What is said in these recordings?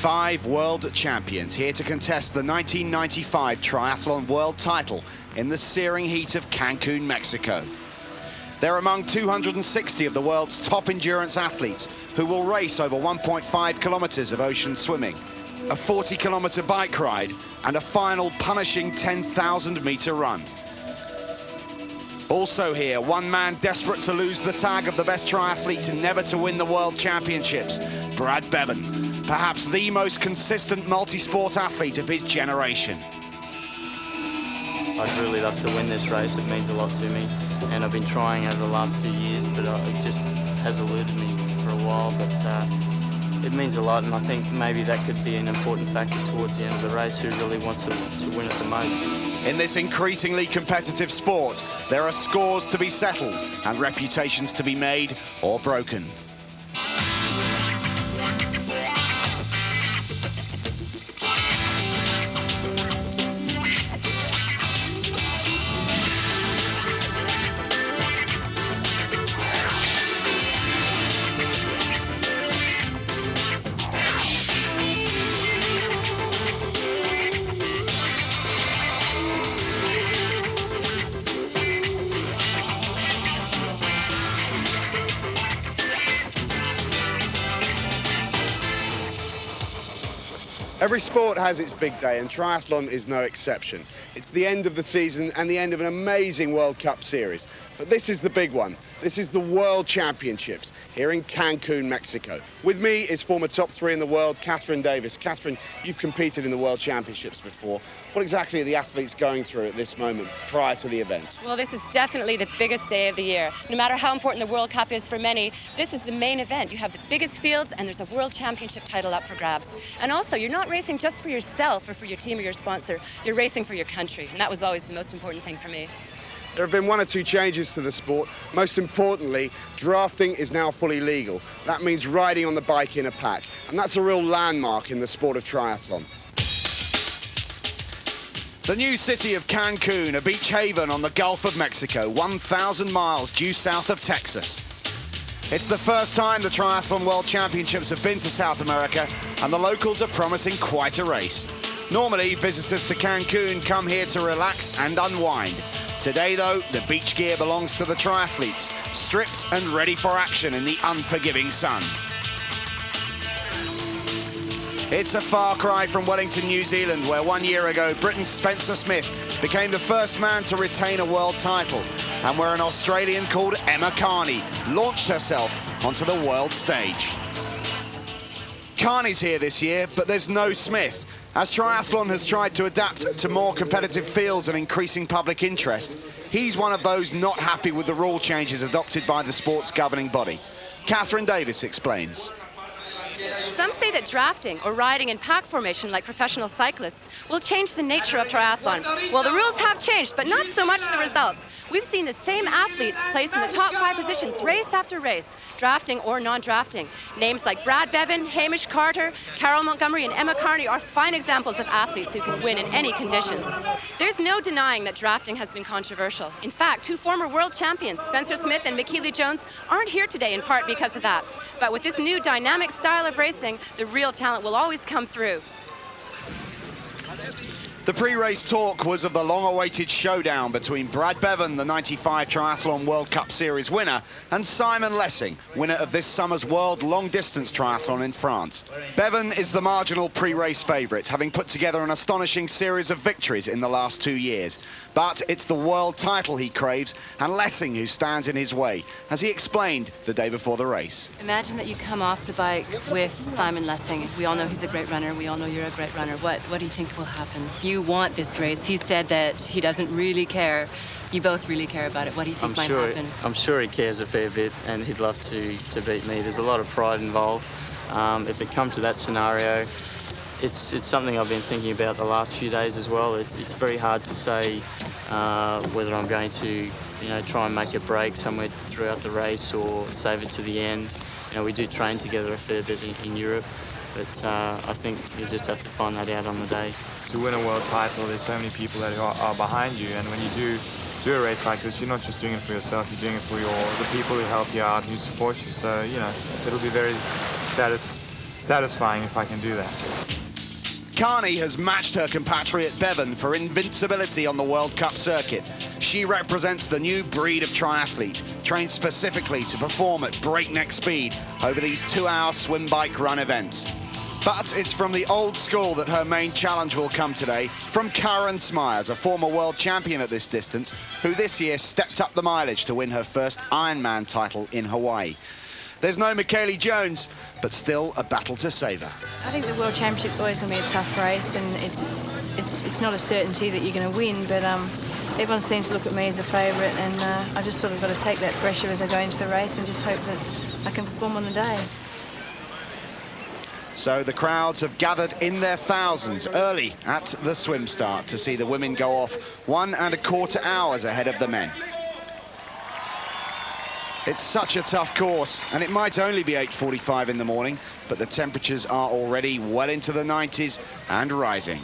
5 world champions here to contest the 1995 triathlon world title in the searing heat of Cancun, Mexico. They're among 260 of the world's top endurance athletes who will race over 1.5 kilometers of ocean swimming, a 40-kilometer bike ride, and a final punishing 10,000-meter run. Also here, one man desperate to lose the tag of the best triathlete and never to win the World Championships, Brad Bevan, perhaps the most consistent multi-sport athlete of his generation. I'd really love to win this race. It means a lot to me, and I've been trying over the last few years, but it just has eluded me for a while. But it means a lot, and I think maybe that could be an important factor towards the end of the race, who really wants to win it the most. In this increasingly competitive sport, there are scores to be settled and reputations to be made or broken. Every sport has its big day, and triathlon is no exception. It's the end of the season and the end of an amazing World Cup series. But this is the big one. This is the World Championships here in Cancun, Mexico. With me is former top 3 in the world, Catherine Davis. Catherine, you've competed in the World Championships before. What exactly are the athletes going through at this moment prior to the event? Well, this is definitely the biggest day of the year. No matter how important the World Cup is for many, this is the main event. You have the biggest fields and there's a World Championship title up for grabs. And also, you're not racing just for yourself or for your team or your sponsor. You're racing for your country, and that was always the most important thing for me. There have been 1 or 2 changes to the sport. Most importantly, drafting is now fully legal. That means riding on the bike in a pack, and that's a real landmark in the sport of triathlon. The new city of Cancun, a beach haven on the Gulf of Mexico, 1,000 miles due south of Texas. It's the first time the Triathlon World Championships have been to South America, and the locals are promising quite a race. Normally, visitors to Cancun come here to relax and unwind. Today, though, the beach gear belongs to the triathletes, stripped and ready for action in the unforgiving sun. It's a far cry from Wellington, New Zealand, where 1 year ago, Britain's Spencer Smith became the first man to retain a world title, and where an Australian called Emma Carney launched herself onto the world stage. Carney's here this year, but there's no Smith. As triathlon has tried to adapt to more competitive fields and increasing public interest, he's one of those not happy with the rule changes adopted by the sport's governing body. Catherine Davis explains. Some say that drafting or riding in pack formation like professional cyclists will change the nature of triathlon. Well, the rules have changed, but not so much the results. We've seen the same athletes place in the top 5 positions race after race, drafting or non-drafting. Names like Brad Bevan, Hamish Carter, Carol Montgomery, and Emma Carney are fine examples of athletes who can win in any conditions. There's no denying that drafting has been controversial. In fact, 2 former world champions, Spencer Smith and Michaela Jones, aren't here today in part because of that. But with this new dynamic style of racing, the real talent will always come through. The pre-race talk was of the long-awaited showdown between Brad Bevan, the 95 Triathlon World Cup Series winner, and Simon Lessing, winner of this summer's World Long-Distance Triathlon in France. Bevan is the marginal pre-race favourite, having put together an astonishing series of victories in the last 2 years. But it's the world title he craves, and Lessing who stands in his way, as he explained the day before the race. Imagine that you come off the bike with Simon Lessing. We all know he's a great runner. We all know you're a great runner. What do you think will happen? You want this race. He said that he doesn't really care. You both really care about it. What do you think might happen? I'm sure he cares a fair bit, and he'd love to beat me. There's a lot of pride involved. If it come to that scenario, it's something I've been thinking about the last few days as well. It's very hard to say whether I'm going to try and make a break somewhere throughout the race or save it to the end. We do train together a fair bit in Europe, but I think you just have to find that out on the day. To win a world title, there's so many people that are behind you, and when you do a race like this, you're not just doing it for yourself, you're doing it for the people who help you out, who support you. So, it'll be very satisfying if I can do that. Carney has matched her compatriot Bevan for invincibility on the World Cup circuit. She represents the new breed of triathlete, trained specifically to perform at breakneck speed over these 2-hour swim, bike, run events. But it's from the old school that her main challenge will come today, from Karen Smyers, a former world champion at this distance, who this year stepped up the mileage to win her first Ironman title in Hawaii. There's no Michaeli Jones, but still a battle to savour. I think the World Championship's always going to be a tough race, and it's not a certainty that you're going to win, but everyone seems to look at me as the favourite, and I've just sort of got to take that pressure as I go into the race and just hope that I can perform on the day. So the crowds have gathered in their thousands early at the swim start to see the women go off 1¼ hours ahead of the men. It's such a tough course, and it might only be 8:45 in the morning, but the temperatures are already well into the 90s and rising.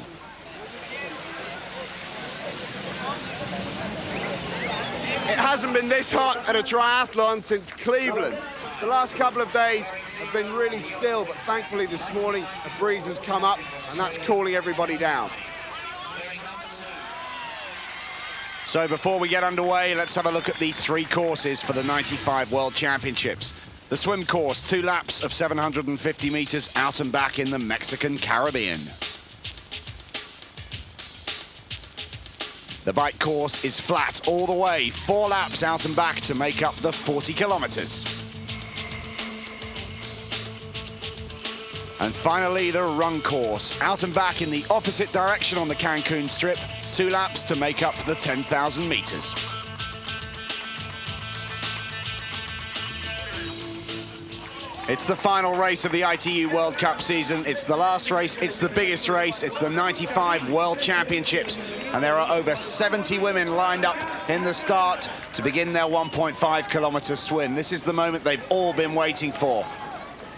It hasn't been this hot at a triathlon since Cleveland. The last couple of days have been really still, but thankfully this morning a breeze has come up, and that's cooling everybody down. So before we get underway, let's have a look at the 3 courses for the 95 World Championships. The swim course, 2 laps of 750 meters out and back in the Mexican Caribbean. The bike course is flat all the way, 4 laps out and back to make up the 40 kilometers. And finally, the run course, out and back in the opposite direction on the Cancun strip, 2 laps to make up the 10,000 meters. It's the final race of the ITU World Cup season. It's the last race, it's the biggest race, it's the 95 World Championships, and there are over 70 women lined up in the start to begin their 1.5 kilometer swim. This is the moment they've all been waiting for.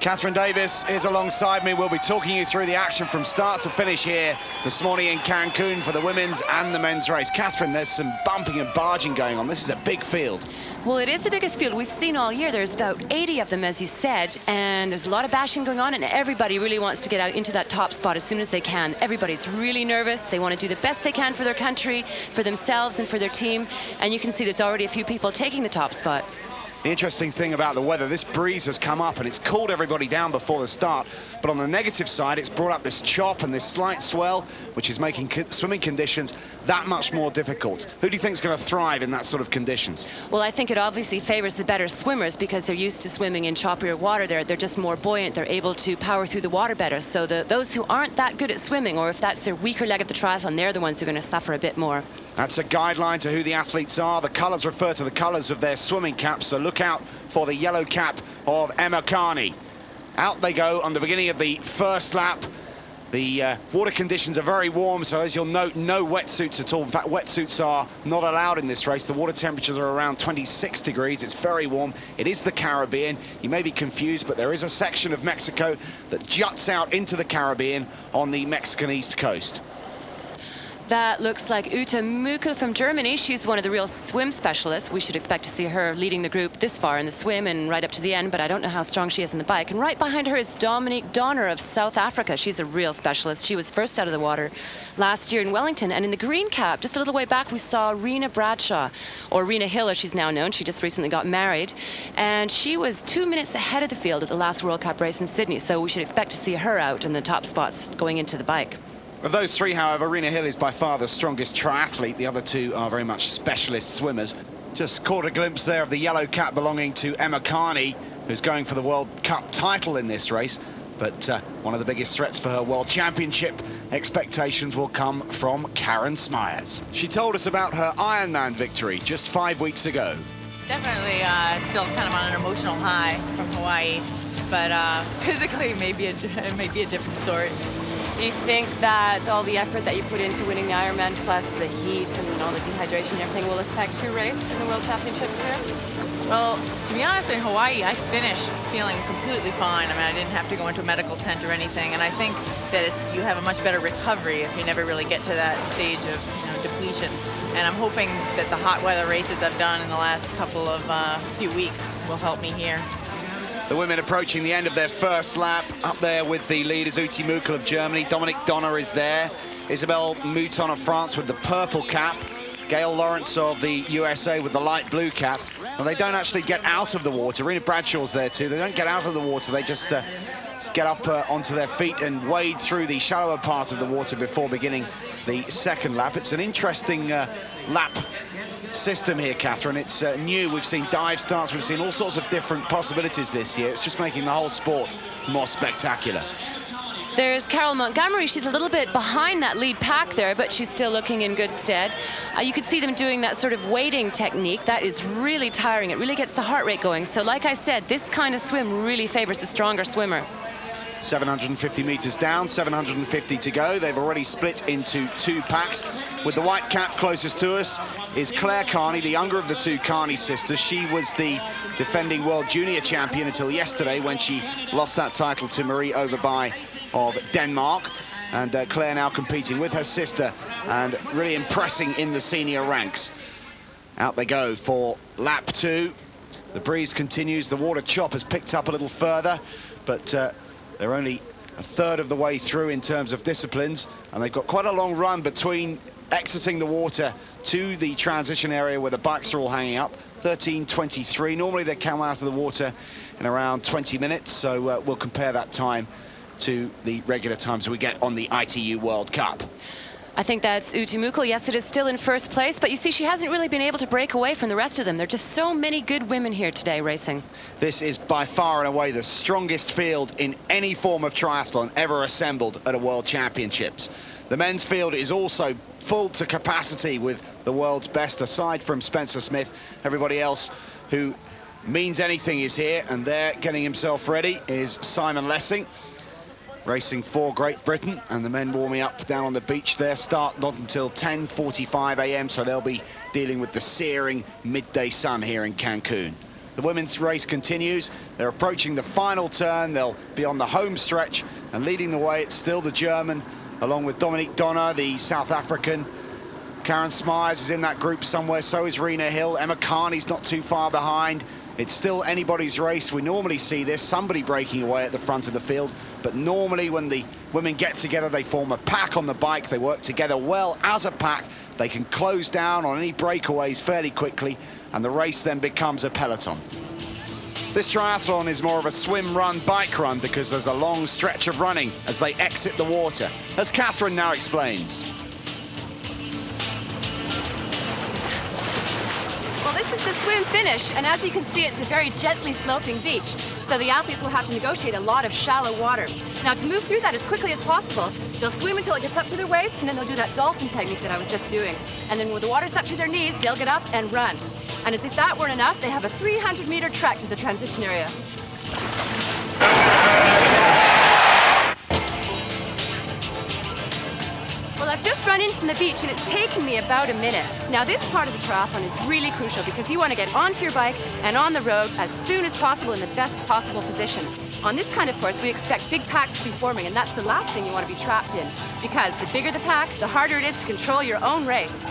Catherine Davis is alongside me. We'll be talking you through the action from start to finish here this morning in Cancun for the women's and the men's race. Catherine, there's some bumping and barging going on. This is a big field. Well, it is the biggest field we've seen all year. There's about 80 of them, as you said, and there's a lot of bashing going on, and everybody really wants to get out into that top spot as soon as they can. Everybody's really nervous. They want to do the best they can for their country, for themselves, and for their team, and you can see there's already a few people taking the top spot. The interesting thing about the weather, this breeze has come up and it's cooled everybody down before the start. But on the negative side, it's brought up this chop and this slight swell, which is making swimming conditions that much more difficult. Who do you think is going to thrive in that sort of conditions? Well, I think it obviously favors the better swimmers because they're used to swimming in choppier water. They're just more buoyant. They're able to power through the water better. So those who aren't that good at swimming, or if that's their weaker leg of the triathlon, they're the ones who are going to suffer a bit more. That's a guideline to who the athletes are. The colours refer to the colours of their swimming caps, so look out for the yellow cap of Emma Carney. Out they go on the beginning of the first lap. The water conditions are very warm, so as you'll note, no wetsuits at all. In fact, wetsuits are not allowed in this race. The water temperatures are around 26 degrees. It's very warm. It is the Caribbean. You may be confused, but there is a section of Mexico that juts out into the Caribbean on the Mexican east coast. That looks like Ute Mukel from Germany. She's one of the real swim specialists. We should expect to see her leading the group this far in the swim and right up to the end, but I don't know how strong she is in the bike. And right behind her is Dominique Donner of South Africa. She's a real specialist. She was first out of the water last year in Wellington. And in the green cap, just a little way back, we saw Rena Bradshaw, or Rena Hill as she's now known. She just recently got married. And she was 2 minutes ahead of the field at the last World Cup race in Sydney. So we should expect to see her out in the top spots going into the bike. Of those 3, however, Rena Hill is by far the strongest triathlete. The other 2 are very much specialist swimmers. Just caught a glimpse there of the yellow cap belonging to Emma Carney, who's going for the World Cup title in this race. But one of the biggest threats for her World Championship expectations will come from Karen Smyers. She told us about her Ironman victory just 5 weeks ago. Definitely still kind of on an emotional high from Hawaii, but physically it may be a different story. Do you think that all the effort that you put into winning the Ironman, plus the heat and all the dehydration and everything, will affect your race in the World Championships here? Well, to be honest, in Hawaii, I finished feeling completely fine. I mean, I didn't have to go into a medical tent or anything, and I think that you have a much better recovery if you never really get to that stage of depletion. And I'm hoping that the hot weather races I've done in the last couple of few weeks will help me here. The women approaching the end of their first lap. Up there with the leaders, Ute Mukel of Germany. Dominique Donner is there. Isabelle Mouton of France with the purple cap. Gail Lawrence of the USA with the light blue cap. And they don't actually get out of the water. Rena Bradshaw's there too. They don't get out of the water. They just get up onto their feet and wade through the shallower part of the water before beginning the second lap. It's an interesting lap system here, Catherine. It's new. We've seen dive starts. We've seen all sorts of different possibilities this year. It's just making the whole sport more spectacular. There's Carol Montgomery. She's a little bit behind that lead pack there, but she's still looking in good stead. You can see them doing that sort of wading technique. That is really tiring. It really gets the heart rate going. So like I said, this kind of swim really favors the stronger swimmer. 750 meters down, 750 to go. They've already split into two packs. With the white cap closest to us is Claire Carney, the younger of the two Carney sisters. She was the defending world junior champion until yesterday when she lost that title to Marie Overby of Denmark. And Claire now competing with her sister and really impressing in the senior ranks. Out they go for lap 2. The breeze continues. The water chop has picked up a little further, but they're only a third of the way through in terms of disciplines, and they've got quite a long run between exiting the water to the transition area where the bikes are all hanging up. 13:23. Normally they come out of the water in around 20 minutes, so we'll compare that time to the regular times we get on the ITU World Cup. I think that's Ute Mukel. Yes, it is still in first place, but you see she hasn't really been able to break away from the rest of them. There are just so many good women here today racing. This is by far and away the strongest field in any form of triathlon ever assembled at a World Championships. The men's field is also full to capacity with the world's best, aside from Spencer Smith. Everybody else who means anything is here, and there getting himself ready is Simon Lessing, racing for Great Britain, and the men warming up down on the beach there. Start not until 10:45 a.m, so they'll be dealing with the searing midday sun here in Cancun. The women's race continues. They're approaching the final turn. They'll be on the home stretch, and leading the way, it's still the German, along with Dominique Donner, the South African. Karen Smyers is in that group somewhere, so is Rena Hill. Emma Carney's not too far behind. It's still anybody's race. We normally see this, somebody breaking away at the front of the field, but normally when the women get together, they form a pack on the bike. They work together well as a pack. They can close down on any breakaways fairly quickly, and the race then becomes a peloton. This triathlon is more of a swim, run, bike run, because there's a long stretch of running as they exit the water, as Catherine now explains. Well, this is the swim finish, and as you can see, it's a very gently sloping beach. So the athletes will have to negotiate a lot of shallow water. Now, to move through that as quickly as possible, they'll swim until it gets up to their waist, and then they'll do that dolphin technique that I was just doing. And then when the water's up to their knees, they'll get up and run. And as if that weren't enough, they have a 300-meter trek to the transition area. Well, I've just run in from the beach, and it's taken me about a minute. Now, this part of the triathlon is really crucial because you want to get onto your bike and on the road as soon as possible in the best possible position. On this kind of course, we expect big packs to be forming, and that's the last thing you want to be trapped in, because the bigger the pack, the harder it is to control your own race.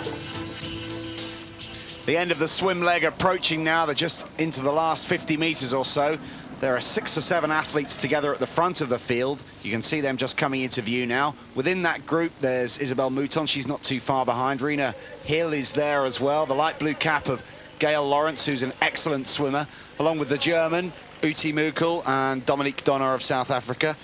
The end of the swim leg approaching now. They're just into the last 50 meters or so. There are 6 or 7 athletes together at the front of the field. You can see them just coming into view now. Within that group, there's Isabelle Mouton. She's not too far behind. Rena Hill is there as well. The light blue cap of Gail Lawrence, who's an excellent swimmer, along with the German, Ute Mukel, and Dominique Donner of South Africa.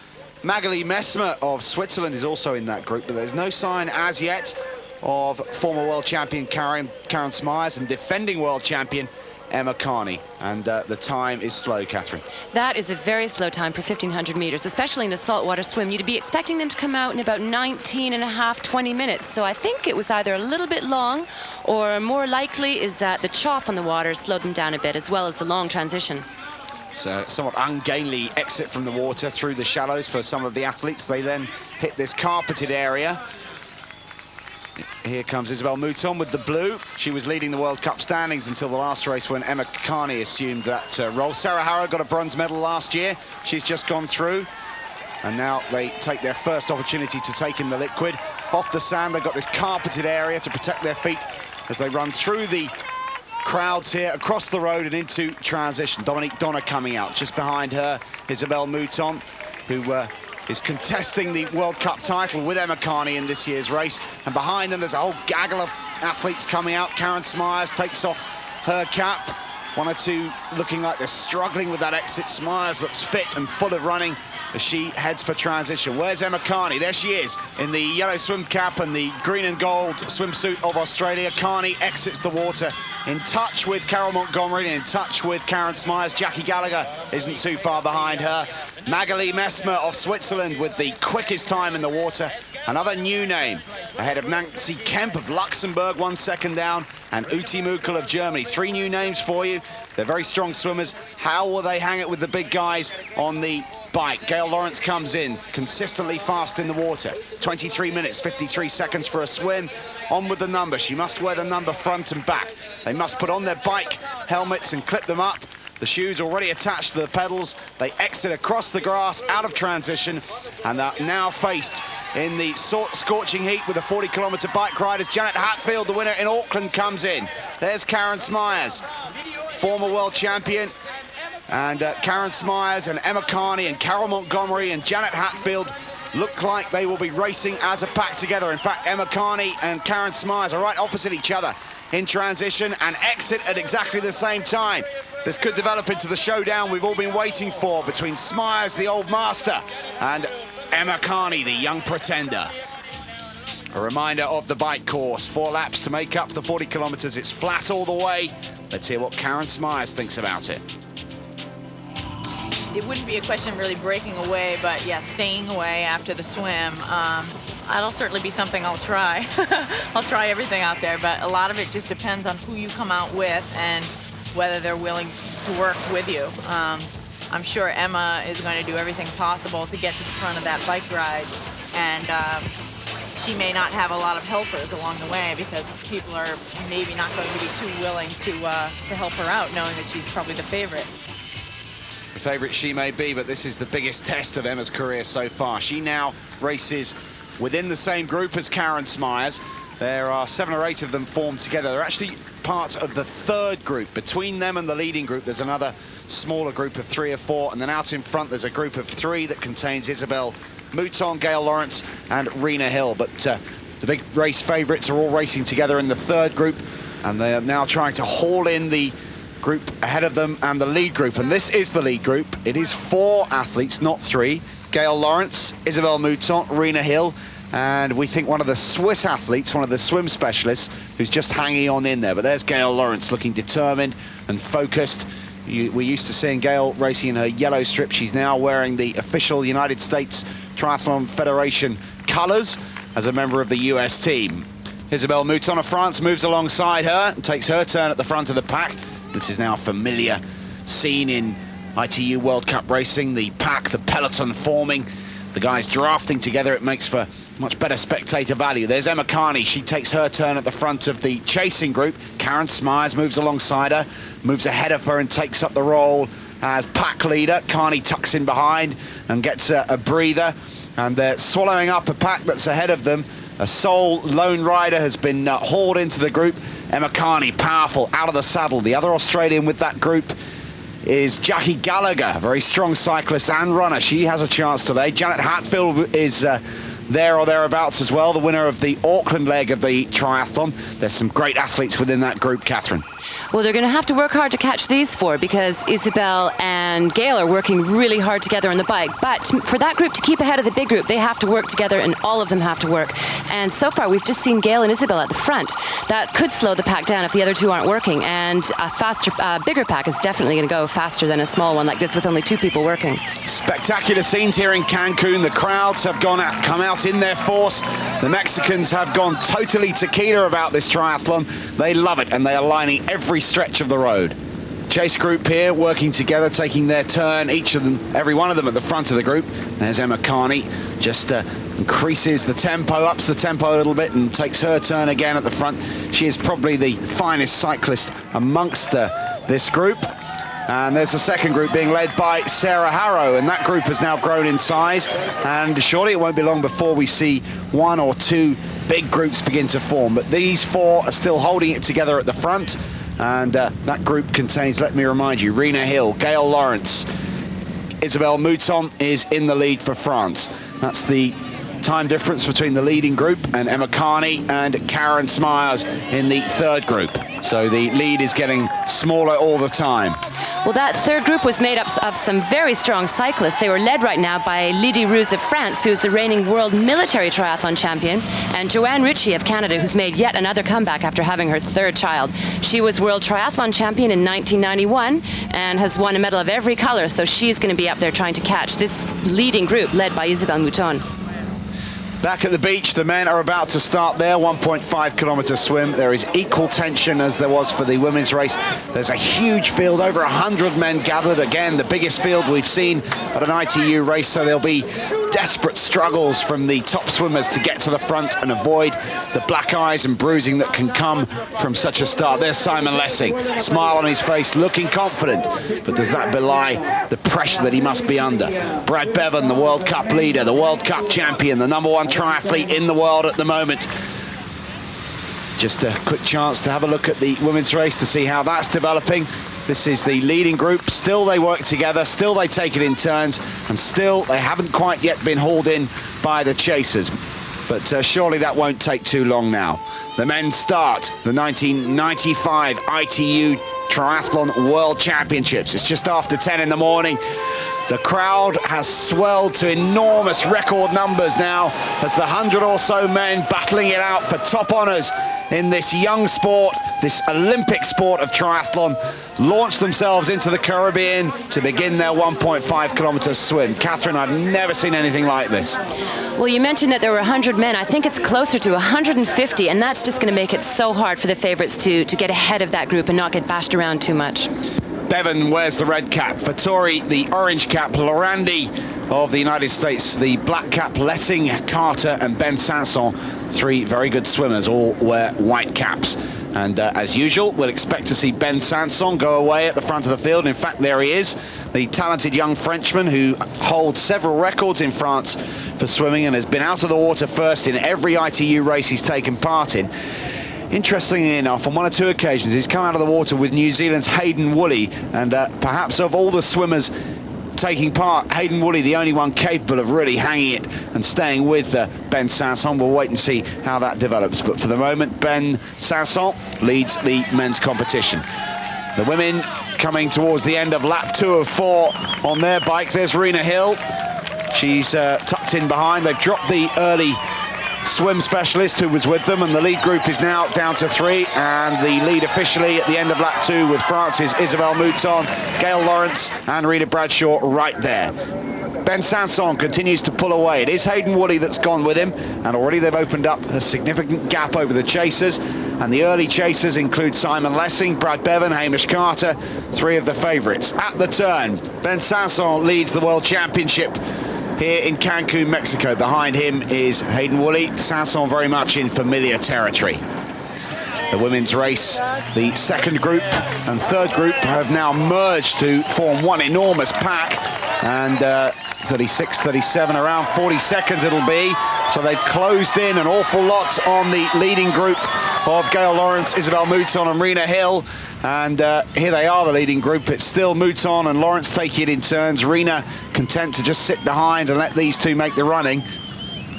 Magali Messmer of Switzerland is also in that group, but there's no sign as yet of former world champion Karen Smyers and defending world champion Emma Carney, and the time is slow, Catherine. That is a very slow time for 1,500 meters, especially in a saltwater swim. You'd be expecting them to come out in about 19 and a half, 20 minutes. So I think it was either a little bit long, or more likely is that the chop on the water slowed them down a bit, as well as the long transition. So somewhat ungainly exit from the water through the shallows for some of the athletes. They then hit this carpeted area. Here comes Isabelle Mouton with the blue. She was leading the World Cup standings until the last race when Emma Carney assumed that role. Sarah Harrow got a bronze medal last year. She's just gone through. And now they take their first opportunity to take in the liquid. Off the sand, they've got this carpeted area to protect their feet as they run through the crowds here across the road and into transition. Dominique Donner coming out. Just behind her, Isabelle Mouton, who is contesting the World Cup title with Emma Carney in this year's race. And behind them, there's a whole gaggle of athletes coming out. Karen Smyers takes off her cap. One or two looking like they're struggling with that exit. Smyers looks fit and full of running as she heads for transition. Where's Emma Carney? There she is in the yellow swim cap and the green and gold swimsuit of Australia. Carney exits the water in touch with Carol Montgomery, in touch with Karen Smyers. Jackie Gallagher isn't too far behind her. Magali Messmer of Switzerland with the quickest time in the water. Another new name ahead of Nancy Kemp of Luxembourg, 1 second down, and Ute Mukel of Germany. 3 new names for you. They're very strong swimmers. How will they hang it with the big guys on the bike? Gail Lawrence comes in consistently fast in the water. 23 minutes, 53 seconds for a swim. On with the number. She must wear the number front and back. They must put on their bike helmets and clip them up. The shoes already attached to the pedals. They exit across the grass out of transition and are now faced in the scorching heat with the 40-kilometre bike ride as Janet Hatfield, the winner in Auckland, comes in. There's Karen Smyers, former world champion. And Karen Smyers and Emma Carney and Carol Montgomery and Janet Hatfield look like they will be racing as a pack together. In fact, Emma Carney and Karen Smyers are right opposite each other in transition and exit at exactly the same time. This could develop into the showdown we've all been waiting for between Smyers, the old master, and Emma Carney, the young pretender. A reminder of the bike course. 4 laps to make up the 40 kilometres. It's flat all the way. Let's hear what Karen Smyers thinks about it. It wouldn't be a question of really breaking away, but yeah, staying away after the swim. That'll certainly be something I'll try. I'll try everything out there, but a lot of it just depends on who you come out with and whether they're willing to work with you. I'm sure Emma is going to do everything possible to get to the front of that bike ride, and she may not have a lot of helpers along the way because people are maybe not going to be too willing to help her out, knowing that she's probably the favorite. The favourite she may be, but this is the biggest test of Emma's career so far. She now races within the same group as Karen Smyers. There are 7 or 8 of them formed together. They're actually part of the 3rd group. Between them and the leading group, there's another smaller group of 3 or 4, and then out in front there's a group of 3 that contains Isabelle Mouton, Gail Lawrence and Rena Hill. But the big race favourites are all racing together in the 3rd group, and they are now trying to haul in the group ahead of them and the lead group. And this is the lead group. It is 4 athletes, not 3. Gail Lawrence, Isabelle Mouton, Rena Hill, and we think one of the Swiss athletes, one of the swim specialists, who's just hanging on in there. But there's Gail Lawrence looking determined and focused. We're used to seeing Gail racing in her yellow strip. She's now wearing the official United States Triathlon Federation colours as a member of the US team. Isabelle Mouton of France moves alongside her and takes her turn at the front of the pack. This is now a familiar scene in ITU World Cup racing. The pack, the peloton forming, the guys drafting together. It makes for much better spectator value. There's Emma Carney. She takes her turn at the front of the chasing group. Karen Smyers moves alongside her, moves ahead of her and takes up the role as pack leader. Carney tucks in behind and gets a breather, and they're swallowing up a pack that's ahead of them. A sole lone rider has been hauled into the group. Emma Carney, powerful, out of the saddle. The other Australian with that group is Jackie Gallagher, a very strong cyclist and runner. She has a chance today. Janet Hatfield is there or thereabouts as well, the winner of the Auckland leg of the triathlon. There's some great athletes within that group, Catherine. Well, they're going to have to work hard to catch these 4 because Isabelle and Gail are working really hard together on the bike. But for that group to keep ahead of the big group, they have to work together, and all of them have to work. And so far, we've just seen Gail and Isabelle at the front. That could slow the pack down if the other 2 aren't working. And a faster, bigger pack is definitely going to go faster than a small one like this with only 2 people working. Spectacular scenes here in Cancun. The crowds have come out in their force. The Mexicans have gone totally tequila about this triathlon. They love it, and they are lining every stretch of the road. Chase group here working together, taking their turn, each of them, every one of them at the front of the group. There's Emma Carney, just increases the tempo, ups the tempo a little bit and takes her turn again at the front. She is probably the finest cyclist amongst this group. And there's the second group being led by Sarah Harrow, and that group has now grown in size, and surely it won't be long before we see 1 or 2 big groups begin to form. But these 4 are still holding it together at the front, And that group contains, let me remind you, Rena Hill, Gail Lawrence, Isabelle Mouton is in the lead for France. That's the time difference between the leading group and Emma Carney and Karen Smyers in the third group. So the lead is getting smaller all the time. Well, that third group was made up of some very strong cyclists. They were led right now by Lydie Roux of France, who is the reigning world military triathlon champion, and Joanne Ritchie of Canada, who's made yet another comeback after having her third child. She was world triathlon champion in 1991 and has won a medal of every color, so she's going to be up there trying to catch this leading group led by Isabelle Mouton. Back at the beach, the men are about to start their 1.5-kilometer swim. There is equal tension as there was for the women's race. There's a huge field, over 100 men gathered. Again, the biggest field we've seen at an ITU race, so there'll be desperate struggles from the top swimmers to get to the front and avoid the black eyes and bruising that can come from such a start. There's Simon Lessing, smile on his face, looking confident, but does that belie the pressure that he must be under? Brad Bevan, the World Cup leader, the World Cup champion, the #1 triathlete in the world at the moment. Just a quick chance to have a look at the women's race to see how that's developing. This is the leading group. Still they work together, still they take it in turns, and still they haven't quite yet been hauled in by the chasers. But surely that won't take too long now. The men start the 1995 ITU Triathlon World Championships. It's just after 10 in the morning. The crowd has swelled to enormous record numbers now as the 100 or so men battling it out for top honours in this young sport, this Olympic sport of triathlon, launch themselves into the Caribbean to begin their 1.5-kilometer swim. Catherine, I've never seen anything like this. Well, you mentioned that there were 100 men. I think it's closer to 150, and that's just going to make it so hard for the favourites to get ahead of that group and not get bashed around too much. Bevan wears the red cap, Fattori the orange cap, Lorandi of the United States the black cap, Lessing, Carter and Ben Sanson, three very good swimmers, all wear white caps. And as usual, we'll expect to see Ben Sanson go away at the front of the field. In fact, there he is, the talented young Frenchman who holds several records in France for swimming and has been out of the water first in every ITU race he's taken part in. Interestingly enough, on one or two occasions, he's come out of the water with New Zealand's Hayden Woolley, and perhaps of all the swimmers taking part, Hayden Woolley, the only one capable of really hanging it and staying with Ben Sanson. We'll wait and see how that develops. But for the moment, Ben Sanson leads the men's competition. The women coming towards the end of lap 2 of 4 on their bike. There's Rena Hill. She's tucked in behind. They've dropped the early swim specialist who was with them, and the lead group is now down to 3, and the lead officially at the end of lap 2 with France's Isabelle Mouton, Gail Lawrence and Rita Bradshaw right there. Ben Sanson continues to pull away. It is Hayden Woolley that's gone with him, and already they've opened up a significant gap over the chasers, and the early chasers include Simon Lessing, Brad Bevan, Hamish Carter, 3 of the favourites. At the turn, Ben Sanson leads the World Championship here in Cancun, Mexico. Behind him is Hayden Woolley. Sanson very much in familiar territory. The women's race, the second group and third group have now merged to form one enormous pack, and 36, 37, around 40 seconds it'll be. So they've closed in an awful lot on the leading group of Gail Lawrence, Isabelle Mouton and Rena Hill. And here they are, the leading group. It's still Mouton and Lawrence taking it in turns. Rena content to just sit behind and let these two make the running.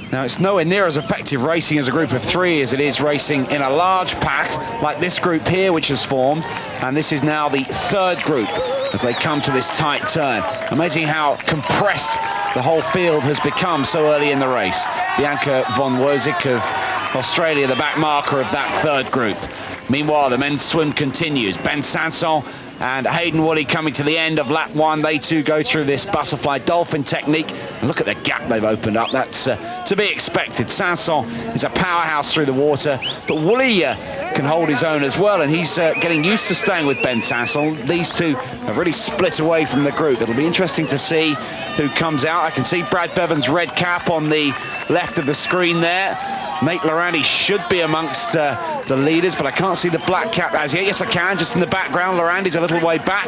Now, it's nowhere near as effective racing as a group of 3 as it is racing in a large pack like this group here, which has formed. And this is now the third group as they come to this tight turn. Amazing how compressed the whole field has become so early in the race. Bianca von Wozik of Australia, the back marker of that third group. Meanwhile, the men's swim continues. Ben Sanson and Hayden Woolley coming to the end of lap 1. They too go through this butterfly dolphin technique. And look at the gap they've opened up. That's to be expected. Sanson is a powerhouse through the water, but Woolley can hold his own as well, and he's getting used to staying with Ben Sanson. These two have really split away from the group. It'll be interesting to see who comes out. I can see Brad Bevan's red cap on the left of the screen there. Nate Lorandi should be amongst the leaders, but I can't see the black cap as yet. Yes, I can, just in the background. Lorandi's a little way back.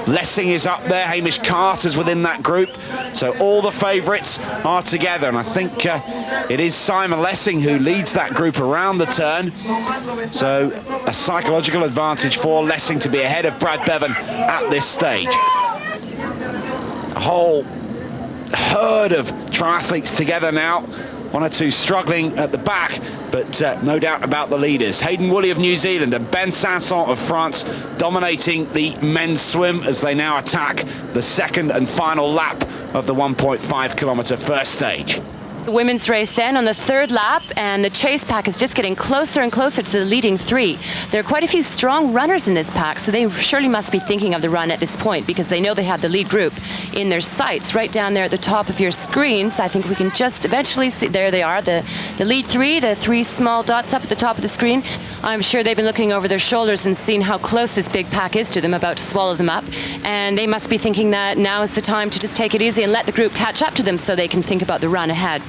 Lessing is up there. Hamish Carter's within that group. So all the favourites are together, and I think it is Simon Lessing who leads that group around the turn. So a psychological advantage for Lessing to be ahead of Brad Bevan at this stage. A whole herd of triathletes together now. One or two struggling at the back, but no doubt about the leaders. Hayden Woolley of New Zealand and Ben Sanson of France dominating the men's swim as they now attack the second and final lap of the 1.5 kilometre first stage. The women's race then on the third lap, and the chase pack is just getting closer and closer to the leading three. There are quite a few strong runners in this pack, so they surely must be thinking of the run at this point because they know they have the lead group in their sights. Right down there at the top of your screens, I think we can just eventually see, there they are, the lead three, the three small dots up at the top of the screen. I'm sure they've been looking over their shoulders and seeing how close this big pack is to them, about to swallow them up, and they must be thinking that now is the time to just take it easy and let the group catch up to them so they can think about the run ahead.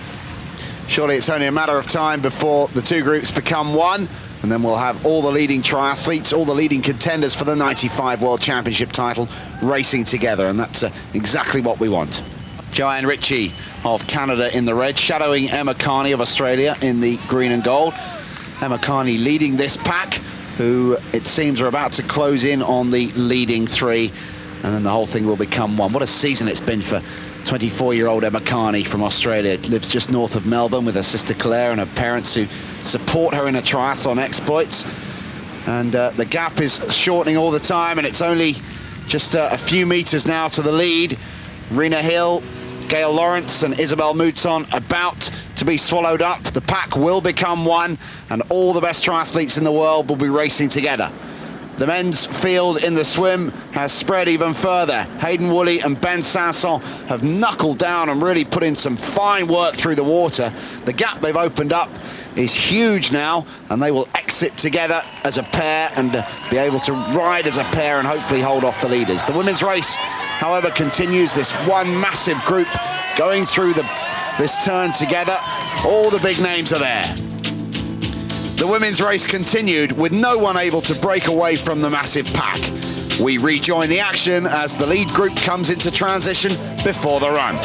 Surely it's only a matter of time before the two groups become one, and then we'll have all the leading triathletes, all the leading contenders for the 95 World Championship title racing together, and that's exactly what we want. Joanne Ritchie of Canada in the red, shadowing Emma Carney of Australia in the green and gold. Emma Carney leading this pack, who it seems are about to close in on the leading three, and then the whole thing will become one. What a season it's been for 24-year-old Emma Carney from Australia. Lives just north of Melbourne with her sister Claire and her parents who support her in her triathlon exploits. And the gap is shortening all the time, and it's only just a few meters now to the lead. Rena Hill, Gail Lawrence and Isabel Moutson about to be swallowed up. The pack will become one, and all the best triathletes in the world will be racing together. The men's field in the swim has spread even further. Hayden Woolley and Ben Sanson have knuckled down and really put in some fine work through the water. The gap they've opened up is huge now, and they will exit together as a pair and be able to ride as a pair and hopefully hold off the leaders. The women's race, however, continues. This one massive group going through this turn together. All the big names are there. The women's race continued with no one able to break away from the massive pack. We rejoin the action as the lead group comes into transition before the run.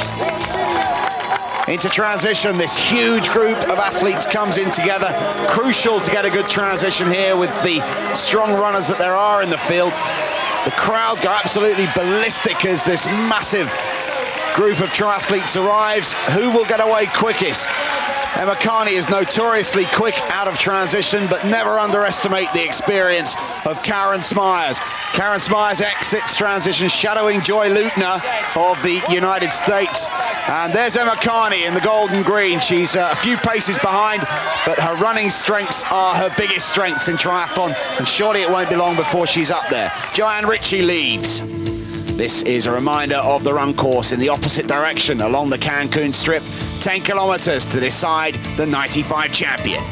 Into transition, this huge group of athletes comes in together. Crucial to get a good transition here with the strong runners that there are in the field. The crowd go absolutely ballistic as this massive group of triathletes arrives. Who will get away quickest? Emma Carney is notoriously quick out of transition, but never underestimate the experience of Karen Smyers. Karen Smyers exits transition, shadowing Joy Lutner of the United States. And there's Emma Carney in the gold and green. She's a few paces behind, but her running strengths are her biggest strengths in triathlon, and surely it won't be long before she's up there. Joanne Ritchie leads. This is a reminder of the run course in the opposite direction along the Cancun Strip. 10 kilometers to decide the 95 champion.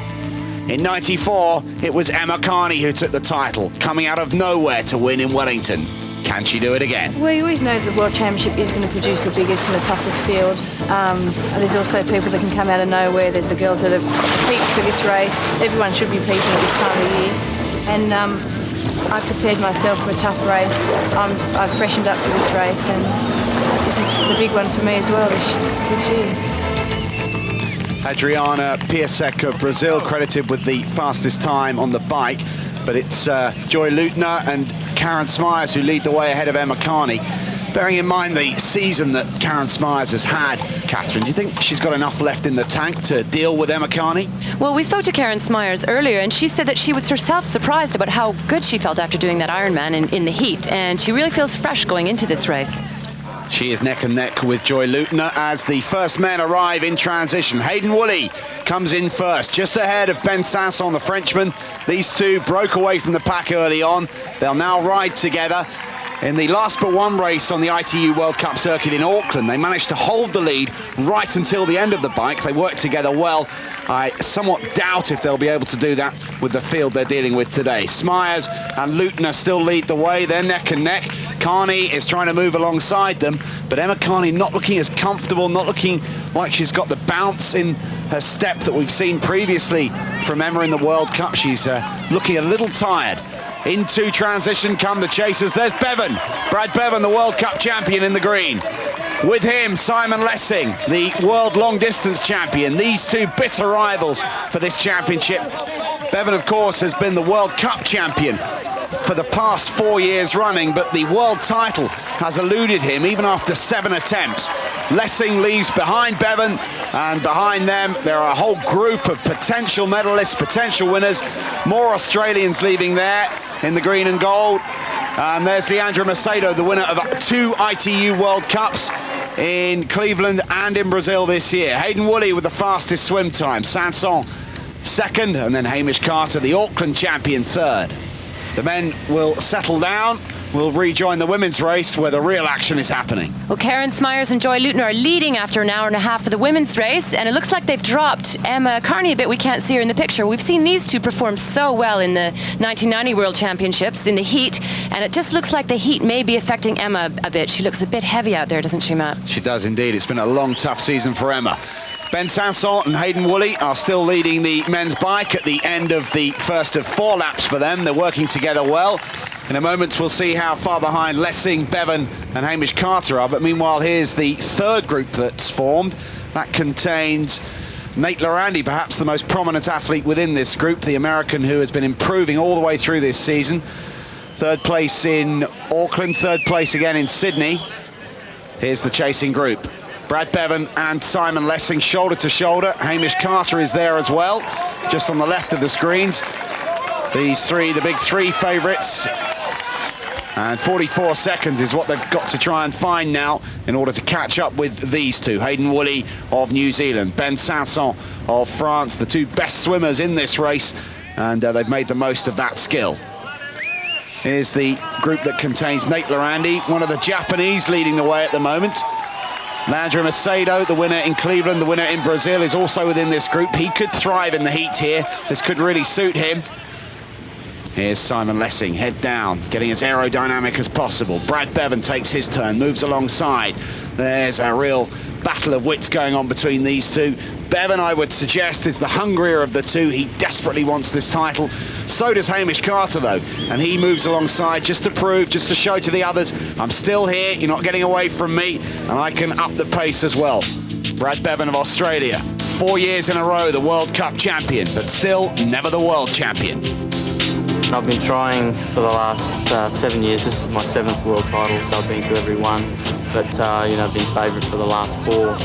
In 94, it was Emma Carney who took the title, coming out of nowhere to win in Wellington. Can she do it again? Well, you always know the World Championship is going to produce the biggest and the toughest field. There's also people that can come out of nowhere. There's the girls that have peaked for this race. Everyone should be peaking at this time of the year. And I prepared myself for a tough race. I've freshened up for this race, and this is the big one for me as well this year. Adriana Piasek of Brazil credited with the fastest time on the bike, but it's Joy Lutner and Karen Smyers who lead the way ahead of Emma Carney. Bearing in mind the season that Karen Smyers has had, Catherine, do you think she's got enough left in the tank to deal with Emma Carney? Well, we spoke to Karen Smyers earlier, and she said that she was herself surprised about how good she felt after doing that Ironman in the heat, and she really feels fresh going into this race. She is neck and neck with Joy Lutner as the first men arrive in transition. Hayden Woolley comes in first, just ahead of Ben Sanson, the Frenchman. These two broke away from the pack early on. They'll now ride together. In the last but one race on the ITU World Cup circuit in Auckland, they managed to hold the lead right until the end of the bike. They worked together well. I somewhat doubt if they'll be able to do that with the field they're dealing with today. Smyers and Lutner still lead the way. They're neck and neck. Carney is trying to move alongside them, but Emma Carney not looking as comfortable, not looking like she's got the bounce in her step that we've seen previously from Emma in the World Cup. She's looking a little tired. Into transition come the chasers. There's Bevan, Brad Bevan, the World Cup champion in the green. With him, Simon Lessing, the world long distance champion. These two bitter rivals for this championship. Bevan, of course, has been the World Cup champion for the past 4 years running, but the world title has eluded him even after 7 attempts. Lessing leaves behind Bevan, and behind them there are a whole group of potential medalists, potential winners. More Australians leaving there in the green and gold. And there's Leandra Macedo, the winner of 2 ITU World Cups in Cleveland and in Brazil this year. Hayden Woolley with the fastest swim time. Sanson second, and then Hamish Carter, the Auckland champion, third. The men will settle down. We'll rejoin the women's race where the real action is happening. Well, Karen Smyers and Joy Luton are leading after an hour and a half of the women's race, and it looks like they've dropped Emma Carney a bit. We can't see her in the picture. We've seen these two perform so well in the 1990 World Championships in the heat, and it just looks like the heat may be affecting Emma a bit. She looks a bit heavy out there, doesn't she, Matt? She does indeed. It's been a long, tough season for Emma. Ben Sanson and Hayden Woolley are still leading the men's bike at the end of the first of 4 laps for them. They're working together well. In a moment, we'll see how far behind Lessing, Bevan and Hamish Carter are. But meanwhile, here's the third group that's formed. That contains Nate Lorandi, perhaps the most prominent athlete within this group, the American who has been improving all the way through this season. Third place in Auckland, third place again in Sydney. Here's the chasing group. Brad Bevan and Simon Lessing shoulder to shoulder. Hamish Carter is there as well, just on the left of the screens. These three, the big 3 favourites. And 44 seconds is what they've got to try and find now in order to catch up with these two. Hayden Woolley of New Zealand, Ben Sanson of France, the 2 best swimmers in this race, and they've made the most of that skill. Here's the group that contains Nate Lorandi, one of the Japanese leading the way at the moment. Leandra Macedo, the winner in Cleveland, the winner in Brazil, is also within this group. He could thrive in the heat here. This could really suit him. Here's Simon Lessing, head down, getting as aerodynamic as possible. Brad Bevan takes his turn, moves alongside. There's a real battle of wits going on between these two. Bevan, I would suggest, is the hungrier of the two. He desperately wants this title. So does Hamish Carter, though. And he moves alongside just to prove, just to show to the others, I'm still here, you're not getting away from me, and I can up the pace as well. Brad Bevan of Australia, 4 years in a row, the World Cup champion, but still never the world champion. I've been trying for the last 7 years. This is my 7th world title, so I've been to every one. But, you know, I've been favourite for the last 4.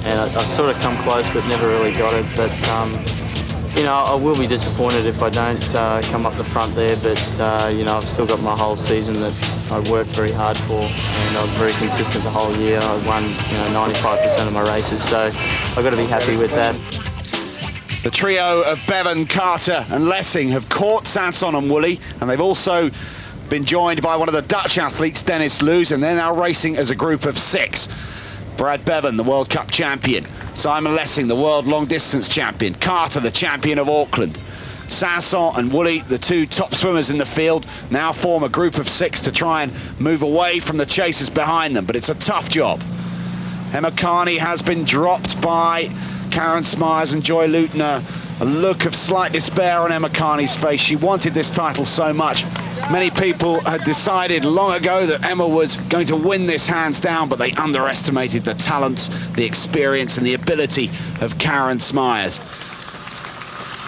And I've sort of come close, but never really got it. But, you know, I will be disappointed if I don't come up the front there. But, you know, I've still got my whole season that I worked very hard for. And I was very consistent the whole year. I won, you know, 95% of my races. So I've got to be happy with that. The trio of Bevan, Carter and Lessing have caught Sanson and Woolley, and they've also been joined by one of the Dutch athletes, Dennis Loos, and they're now racing as a group of 6. Brad Bevan, the World Cup champion. Simon Lessing, the world long distance champion. Carter, the champion of Auckland. Sanson and Woolley, the 2 top swimmers in the field, now form a group of 6 to try and move away from the chasers behind them, but it's a tough job. Emma Carney has been dropped by Karen Smyers and Joy Luton. A look of slight despair on Emma Carney's face. She wanted this title so much. Many people had decided long ago that Emma was going to win this hands down, but they underestimated the talents, the experience and the ability of Karen Smyers.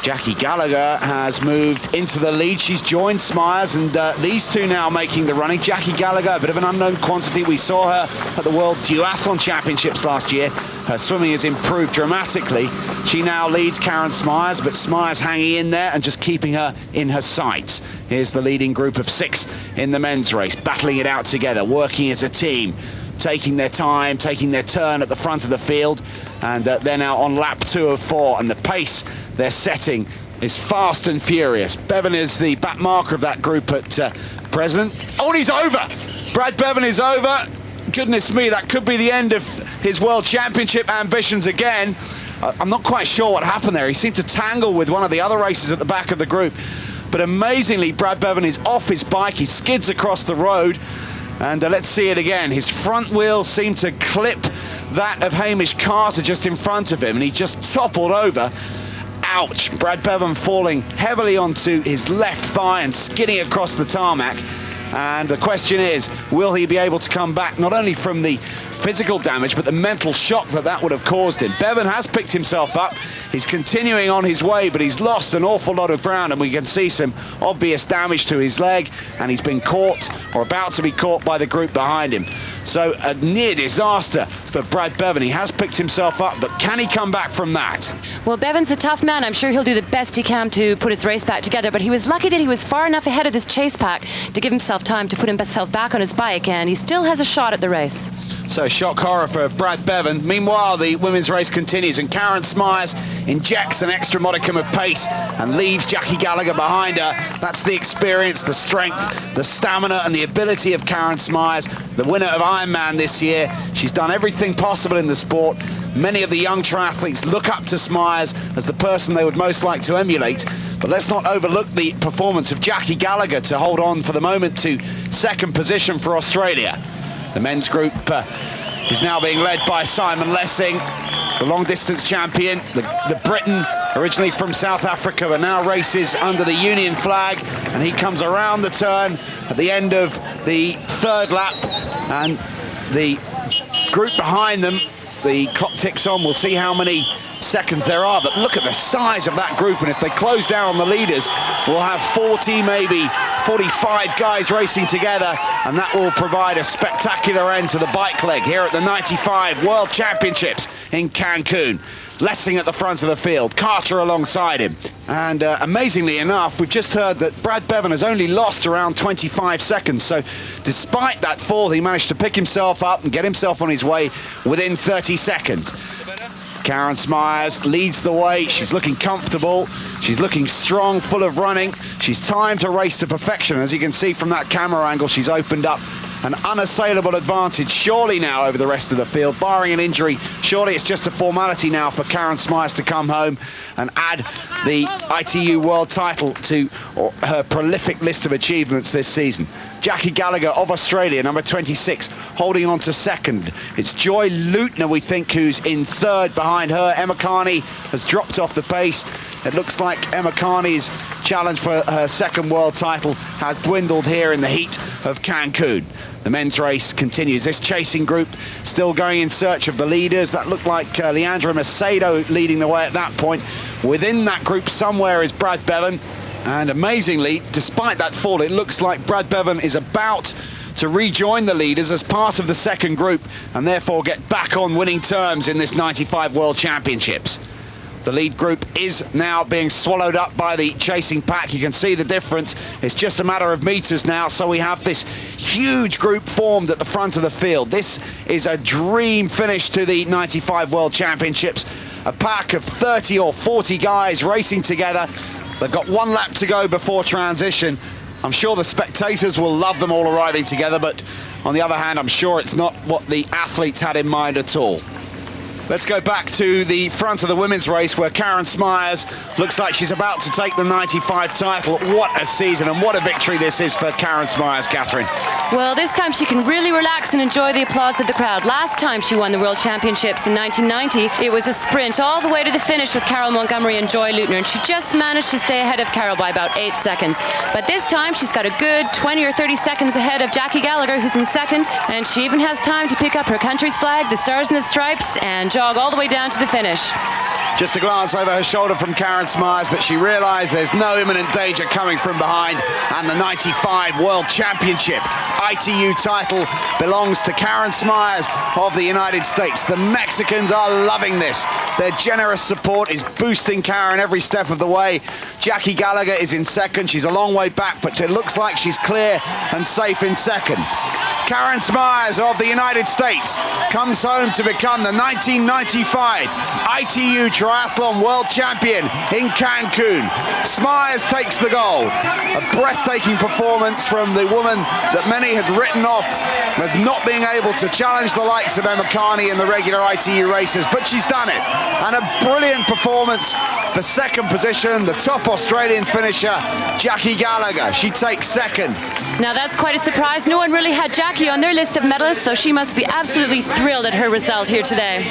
Jackie Gallagher has moved into the lead. She's joined Smyers, and these two now making the running. Jackie Gallagher, a bit of an unknown quantity. We saw her at the World Duathlon Championships last year. Her swimming has improved dramatically. She now leads Karen Smyers, but Smyers hanging in there and just keeping her in her sights. Here's the leading group of 6 in the men's race, battling it out together, working as a team, taking their time, taking their turn at the front of the field, and they're now on lap 2 of 4, and the pace they're setting is fast and furious. Bevan is the back marker of that group at present. Oh, and he's over! Brad Bevan is over. Goodness me, that could be the end of his World Championship ambitions again. I'm not quite sure what happened there. He seemed to tangle with one of the other racers at the back of the group. But amazingly, Brad Bevan is off his bike. He skids across the road. And let's see it again. His front wheels seem to clip that of Hamish Carter just in front of him, and he just toppled over. Ouch. Brad Bevan falling heavily onto his left thigh and skidding across the tarmac. And the question is, will he be able to come back not only from the physical damage, but the mental shock that would have caused him? Bevan has picked himself up. He's continuing on his way, but he's lost an awful lot of ground, and we can see some obvious damage to his leg, and he's been caught, or about to be caught, by the group behind him. So a near disaster for Brad Bevan. He has picked himself up, but can he come back from that? Well, Bevan's a tough man. I'm sure he'll do the best he can to put his race back together, but he was lucky that he was far enough ahead of this chase pack to give himself time to put himself back on his bike, and he still has a shot at the race. So shock horror for Brad Bevan. Meanwhile, the women's race continues, and Karen Smyers injects an extra modicum of pace and leaves Jackie Gallagher behind her. That's the experience, the strength, the stamina, and the ability of Karen Smyers, the winner of Ironman this year. She's done everything possible in the sport. Many of the young triathletes look up to Smyers as the person they would most like to emulate. But let's not overlook the performance of Jackie Gallagher to hold on for the moment to second position for Australia. The men's group is now being led by Simon Lessing, the long-distance champion, the Briton, originally from South Africa, but now races under the Union flag, and he comes around the turn at the end of the third lap, and the group behind them, the clock ticks on. We'll see how many seconds there are, but look at the size of that group, and if they close down on the leaders, we'll have 40, maybe 45 guys racing together, and that will provide a spectacular end to the bike leg here at the 95 World Championships in Cancun. Lessing at the front of the field, Carter alongside him. And amazingly enough, we've just heard that Brad Bevan has only lost around 25 seconds. So despite that fall, he managed to pick himself up and get himself on his way within 30 seconds. Karen Smyers leads the way. She's looking comfortable. She's looking strong, full of running. She's timed her race to perfection. As you can see from that camera angle, she's opened up an unassailable advantage, surely now, over the rest of the field. Barring an injury, surely it's just a formality now for Karen Smyers to come home and add the ITU world title to her prolific list of achievements this season. Jackie Gallagher of Australia, number 26, holding on to second. It's Joy Lutner, we think, who's in third behind her. Emma Carney has dropped off the pace. It looks like Emma Carney's challenge for her second world title has dwindled here in the heat of Cancun. The men's race continues. This chasing group still going in search of the leaders. That looked like Leandra Macedo leading the way at that point. Within that group somewhere is Brad Bevan. And amazingly, despite that fall, it looks like Brad Bevan is about to rejoin the leaders as part of the second group and therefore get back on winning terms in this 95 World Championships. The lead group is now being swallowed up by the chasing pack. You can see the difference. It's just a matter of meters now. So we have this huge group formed at the front of the field. This is a dream finish to the 95 World Championships. A pack of 30 or 40 guys racing together. They've got one lap to go before transition. I'm sure the spectators will love them all arriving together, but on the other hand, I'm sure it's not what the athletes had in mind at all. Let's go back to the front of the women's race where Karen Smyers looks like she's about to take the 95 title. What a season and what a victory this is for Karen Smyers, Catherine. Well, this time she can really relax and enjoy the applause of the crowd. Last time she won the World Championships in 1990, it was a sprint all the way to the finish with Carol Montgomery and Joy Lutner, and she just managed to stay ahead of Carol by about 8 seconds. But this time she's got a good 20 or 30 seconds ahead of Jackie Gallagher, who's in second, and she even has time to pick up her country's flag, the Stars and the Stripes, and jog all the way down to the finish. Just a glance over her shoulder from Karen Smyers, but she realised there's no imminent danger coming from behind, and the 95 World Championship ITU title belongs to Karen Smyers of the United States. The Mexicans are loving this. Their generous support is boosting Karen every step of the way. Jackie Gallagher is in second. She's a long way back, but it looks like she's clear and safe in second. Karen Smyers of the United States comes home to become the 1995 ITU Triathlon World Champion in Cancun. Smyers takes the gold. A breathtaking performance from the woman that many had written off as not being able to challenge the likes of Emma Carney in the regular ITU races, but she's done it. And a brilliant performance for second position, the top Australian finisher, Jackie Gallagher. She takes second. Now that's quite a surprise. No one really had Jackie Turkey on their list of medalists, so she must be absolutely thrilled at her result here today.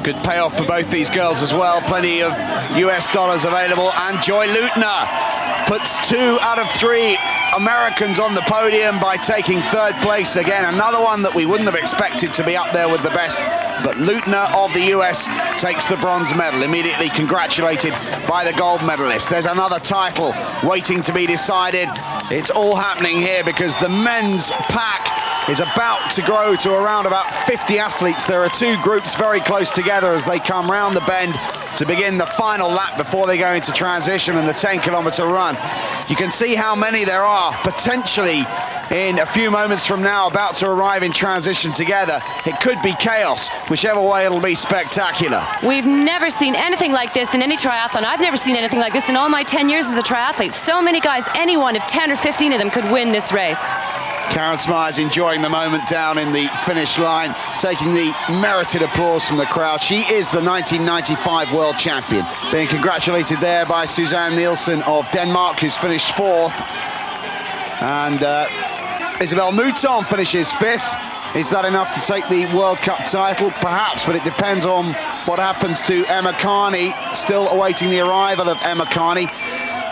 Good payoff for both these girls as well. Plenty of US dollars available. And Joy Lutner puts 2 out of 3 Americans on the podium by taking 3rd place again. Another one that we wouldn't have expected to be up there with the best. But Lutner of the US takes the bronze medal, immediately congratulated by the gold medalist. There's another title waiting to be decided. It's all happening here because the men's pack is about to grow to around about 50 athletes. There are 2 groups very close together as they come round the bend to begin the final lap before they go into transition and the 10-kilometer run. You can see how many there are potentially in a few moments from now about to arrive in transition together. It could be chaos. Whichever way, it'll be spectacular. We've never seen anything like this in any triathlon. I've never seen anything like this in all my 10 years as a triathlete. So many guys, any one of 10 or 15 of them could win this race. Karen Smyers enjoying the moment down in the finish line, taking the merited applause from the crowd. She is the 1995 world champion. Being congratulated there by Suzanne Nielsen of Denmark, who's finished 4th. And Isabelle Mouton finishes 5th. Is that enough to take the World Cup title? Perhaps, but it depends on what happens to Emma Carney. Still awaiting the arrival of Emma Carney.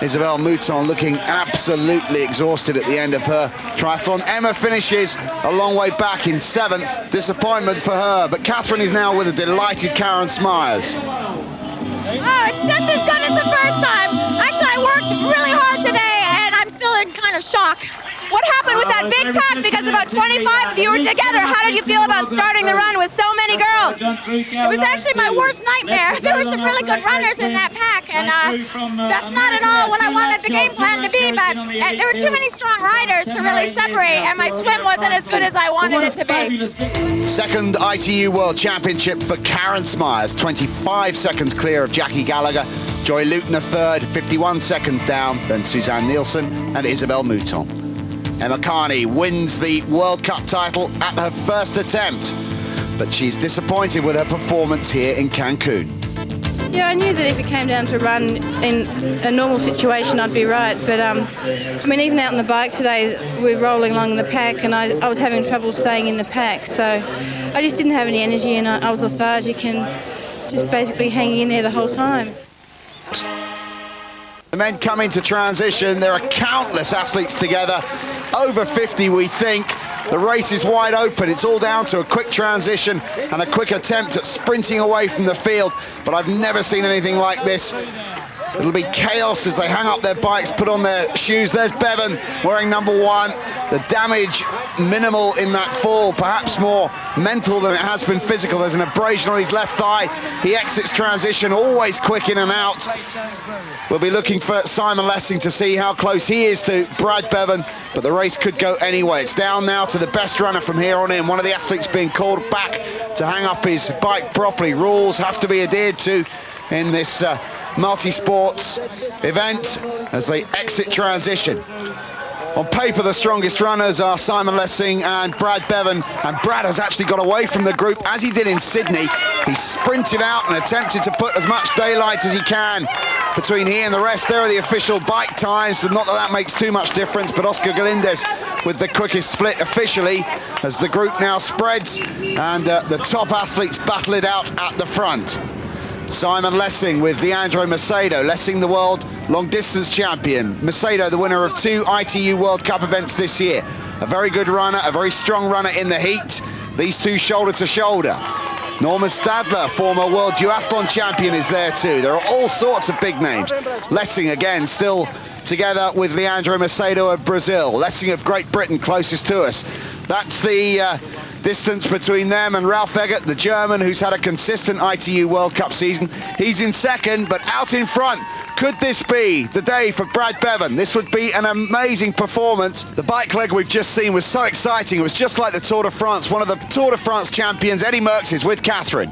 Isabelle Mouton looking absolutely exhausted at the end of her triathlon. Emma finishes a long way back in 7th. Disappointment for her, but Catherine is now with a delighted Karen Smyers. Oh, it's just as good as the first time. Actually, I worked really hard today, and I'm still in kind of shock. What happened with that big pack? Because about 25 of you were together. How did you feel about starting the run with so many girls? It was actually my worst nightmare. There were some really good runners in that pack, and that's not at all what I wanted the game plan to be, but there were too many strong riders to really separate, and my swim wasn't as good as I wanted it to be. Second ITU World Championship for Karen Smyers, 25 seconds clear of Jackie Gallagher. Joy Lutner 3rd, 51 seconds down, then Suzanne Nielsen and Isabelle Mouton. Emma Carney wins the World Cup title at her first attempt, but she's disappointed with her performance here in Cancun. Yeah, I knew that if it came down to run in a normal situation, I'd be right. But, I mean, even out on the bike today, we're rolling along the pack, and I was having trouble staying in the pack. So I just didn't have any energy, and I was lethargic and just basically hanging in there the whole time. The men come into transition. There are countless athletes together, over 50 we think. The race is wide open. It's all down to a quick transition and a quick attempt at sprinting away from the field, but I've never seen anything like this. It'll be chaos as they hang up their bikes, put on their shoes. There's Bevan wearing number 1. The damage minimal in that fall, perhaps more mental than it has been physical. There's an abrasion on his left thigh. He exits transition, always quick in and out. We'll be looking for Simon Lessing to see how close he is to Brad Bevan, but the race could go anyway. It's down now to the best runner from here on in. One of the athletes being called back to hang up his bike properly. Rules have to be adhered to in this multi-sports event as they exit transition. On paper, the strongest runners are Simon Lessing and Brad Bevan, and Brad has actually got away from the group as he did in Sydney. He sprinted out and attempted to put as much daylight as he can between he and the rest. There are the official bike times, so not that that makes too much difference, but Oscar Galindez with the quickest split officially as the group now spreads and the top athletes battle it out at the front. Simon Lessing with Leandro Macedo. Lessing, the world long-distance champion. Macedo, the winner of 2 ITU World Cup events this year. A very good runner, a very strong runner in the heat. These two shoulder to shoulder. Norman Stadler, former world duathlon champion, is there too. There are all sorts of big names. Lessing, again, still together with Leandro Macedo of Brazil. Lessing of Great Britain, closest to us. That's the distance between them and Ralf Egert, the German, who's had a consistent ITU World Cup season. He's in second, but out in front. Could this be the day for Brad Bevan? This would be an amazing performance. The bike leg we've just seen was so exciting. It was just like the Tour de France. One of the Tour de France champions, Eddie Merckx, is with Catherine.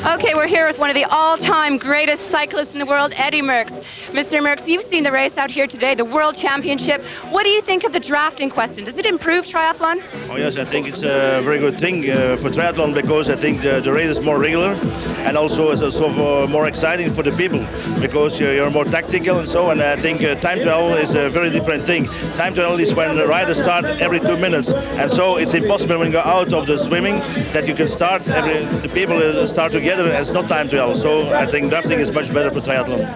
Okay, we're here with one of the all-time greatest cyclists in the world, Eddie Merckx. Mr. Merckx, you've seen the race out here today, the World Championship. What do you think of the drafting question? Does it improve triathlon? Oh yes, I think it's a very good thing for triathlon, because I think the race is more regular, and also it's also more exciting for the people, because you're more tactical and so. And I think time trial is a very different thing. Time trial is when the riders start every 2 minutes, and so it's impossible when you go out of the swimming that you can start. The people start together. It's not time trial, so I think drafting is much better for triathlon.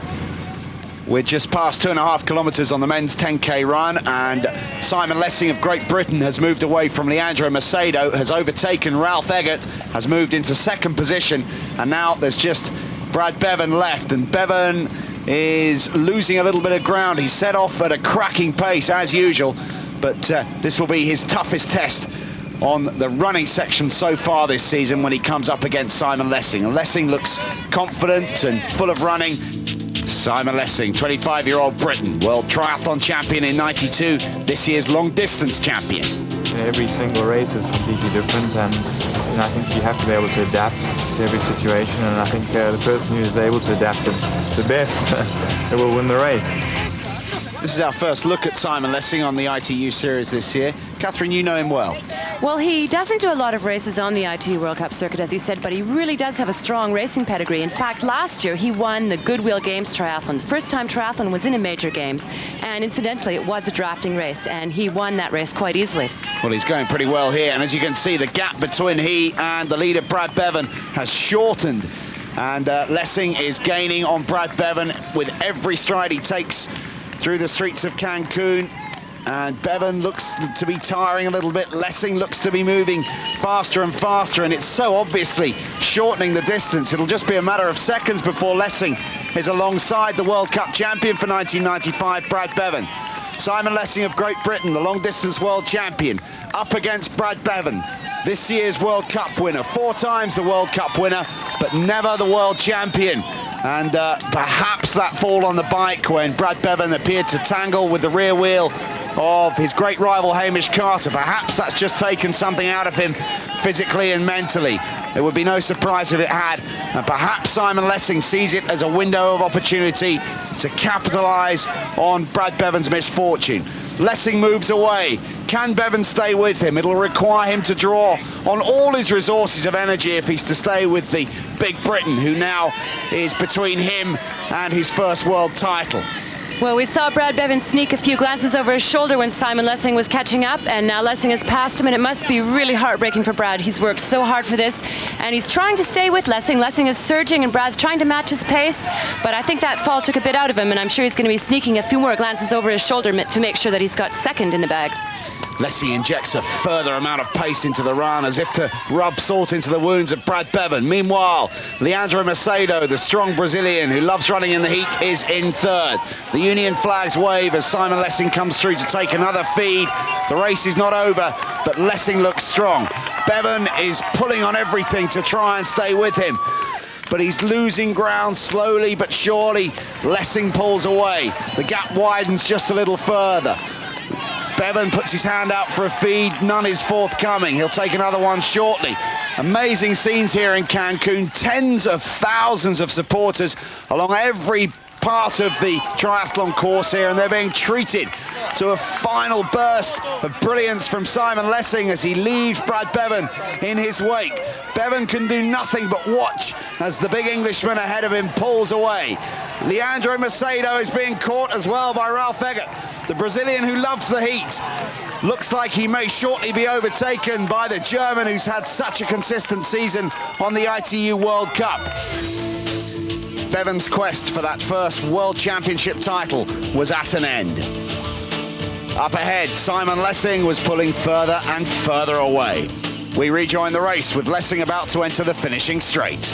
We're just past 2.5 kilometres on the men's 10K run, and Simon Lessing of Great Britain has moved away from Leandro Macedo, has overtaken Ralph Eggert, has moved into second position, and now there's just Brad Bevan left, and Bevan is losing a little bit of ground. He's set off at a cracking pace as usual, but this will be his toughest test on the running section so far this season when he comes up against Simon Lessing. And Lessing looks confident and full of running. Simon Lessing, 25-year-old Briton, world triathlon champion in '92, this year's long distance champion. Every single race is completely different, and I think you have to be able to adapt to every situation, and I think the person who is able to adapt the best will win the race. This is our first look at Simon Lessing on the ITU series this year. Catherine, you know him well. Well, he doesn't do a lot of races on the ITU World Cup circuit, as you said, but he really does have a strong racing pedigree. In fact, last year he won the Goodwill Games triathlon. The first time triathlon was in a major games, and incidentally it was a drafting race, and he won that race quite easily. Well, he's going pretty well here, and as you can see, the gap between he and the leader Brad Bevan has shortened, and Lessing is gaining on Brad Bevan with every stride he takes through the streets of Cancun. And Bevan looks to be tiring a little bit. Lessing looks to be moving faster and faster, and it's so obviously shortening the distance. It'll just be a matter of seconds before Lessing is alongside the World Cup champion for 1995, Brad Bevan. Simon Lessing of Great Britain, the long distance world champion, up against Brad Bevan, this year's World Cup winner, 4 times the World Cup winner, but never the world champion. And perhaps that fall on the bike when Brad Bevan appeared to tangle with the rear wheel of his great rival Hamish Carter, perhaps that's just taken something out of him physically and mentally. It would be no surprise if it had, and perhaps Simon Lessing sees it as a window of opportunity to capitalise on Brad Bevan's misfortune. Lessing moves away. Can Bevan stay with him? It'll require him to draw on all his resources of energy if he's to stay with the big Briton, who now is between him and his first world title. Well, we saw Brad Bevan sneak a few glances over his shoulder when Simon Lessing was catching up, and now Lessing has passed him, and it must be really heartbreaking for Brad. He's worked so hard for this, and he's trying to stay with Lessing. Lessing is surging, and Brad's trying to match his pace, but I think that fall took a bit out of him, and I'm sure he's going to be sneaking a few more glances over his shoulder to make sure that he's got second in the bag. Lessing injects a further amount of pace into the run as if to rub salt into the wounds of Brad Bevan. Meanwhile, Leandro Macedo, the strong Brazilian who loves running in the heat, is in third. The Union flags wave as Simon Lessing comes through to take another feed. The race is not over, but Lessing looks strong. Bevan is pulling on everything to try and stay with him, but he's losing ground slowly but surely. Lessing pulls away. The gap widens just a little further. Bevan puts his hand out for a feed, none is forthcoming. He'll take another one shortly. Amazing scenes here in Cancun, tens of thousands of supporters along every part of the triathlon course here, and they're being treated to a final burst of brilliance from Simon Lessing as he leaves Brad Bevan in his wake. Bevan can do nothing but watch as the big Englishman ahead of him pulls away. Leandro Macedo is being caught as well by Ralph Eggert, the Brazilian who loves the heat. Looks like he may shortly be overtaken by the German who's had such a consistent season on the ITU World Cup. Bevan's quest for that first World Championship title was at an end. Up ahead, Simon Lessing was pulling further and further away. We rejoin the race with Lessing about to enter the finishing straight.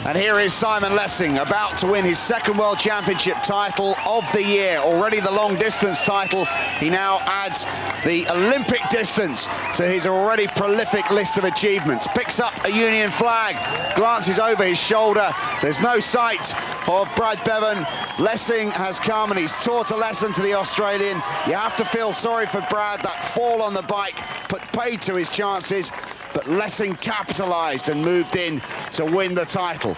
And here is Simon Lessing about to win his second World Championship title of the year. Already the long distance title. He now adds the Olympic distance to his already prolific list of achievements. Picks up a Union flag, glances over his shoulder. There's no sight of Brad Bevan. Lessing has come and he's taught a lesson to the Australian. You have to feel sorry for Brad. That fall on the bike put paid to his chances. but Lessing capitalised and moved in to win the title.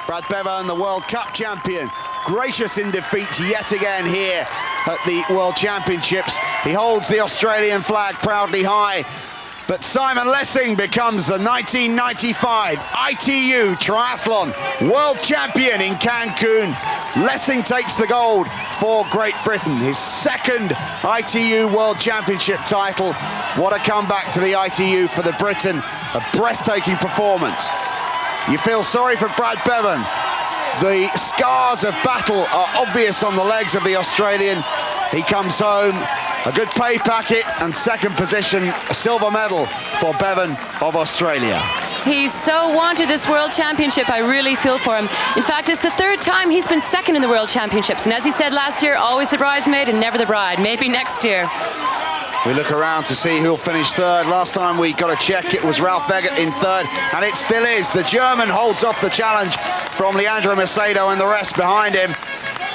Brad Bevan, the World Cup champion, gracious in defeat yet again here at the World Championships. He holds the Australian flag proudly high, but Simon Lessing becomes the 1995 ITU Triathlon World Champion in Cancun. Lessing takes the gold for Great Britain, his second ITU World Championship title. What a comeback to the ITU for the Briton, a breathtaking performance. You feel sorry for Brad Bevan. The scars of battle are obvious on the legs of the Australian. He comes home, a good pay packet and second position, a silver medal for Bevan of Australia. He's so wanted this World Championship. I really feel for him. In fact, it's the third time he's been second in the World Championships. And as he said last year, always the bridesmaid and never the bride. Maybe next year. We look around to see who'll finish third. Last time we got a check, it was Ralph Egert in third, and it still is. The German holds off the challenge from Leandro Macedo and the rest behind him.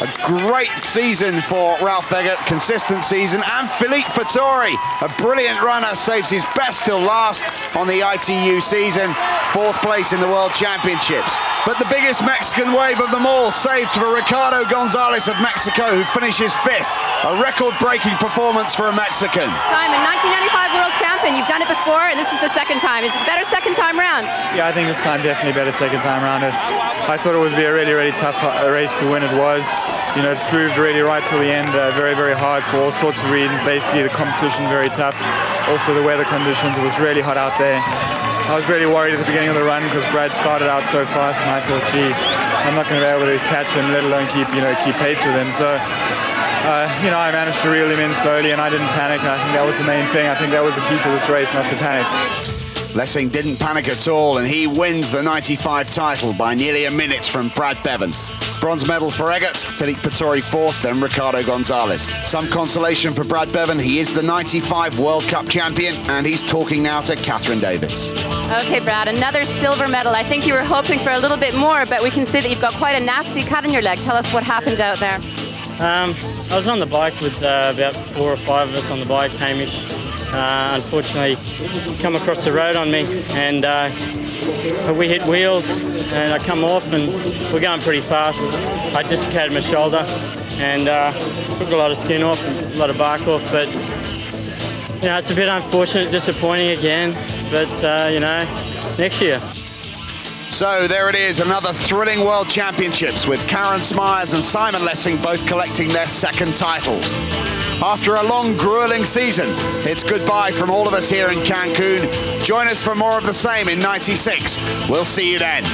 A great season for Ralph Egert, consistent season, and Philippe Fattori, a brilliant runner, saves his best till last on the ITU season, fourth place in the World Championships. But the biggest Mexican wave of them all, saved for Ricardo Gonzalez of Mexico, who finishes fifth. A record-breaking performance for a Mexican. Simon, 1995 World Champion, you've done it before, and this is the second time. Is it better second time round? Yeah, I think this time definitely better second time around. I thought it would be a really, really tough race to win. It was. You know, it proved really right till the end, very, very hard for all sorts of reasons. Basically, the competition very tough. Also, the weather conditions, it was really hot out there. I was really worried at the beginning of the run because Brad started out so fast, and I thought, gee, I'm not going to be able to catch him, let alone keep pace with him. So, I managed to reel him in slowly, and I didn't panic. I think that was the main thing. I think that was the key to this race, not to panic. Lessing didn't panic at all, and he wins the 95 title by nearly a minute from Brad Bevan. Bronze medal for Egert, Philippe Fattori fourth, then Ricardo Gonzalez. Some consolation for Brad Bevan. He is the 95 World Cup champion, and he's talking now to Catherine Davis. Okay, Brad, another silver medal. I think you were hoping for a little bit more, but we can see that you've got quite a nasty cut in your leg. Tell us what happened out there. I was on the bike with about 4 or 5 of us on the bike, Hamish. Unfortunately, come across the road on me, and we hit wheels, and I come off, and we're going pretty fast. I dislocated my shoulder, and took a lot of skin off, a lot of bark off, but it's a bit unfortunate, disappointing again, but next year. So there it is, another thrilling World Championships with Karen Smyers and Simon Lessing both collecting their second titles. After a long, grueling season, it's goodbye from all of us here in Cancun. Join us for more of the same in '96. We'll see you then.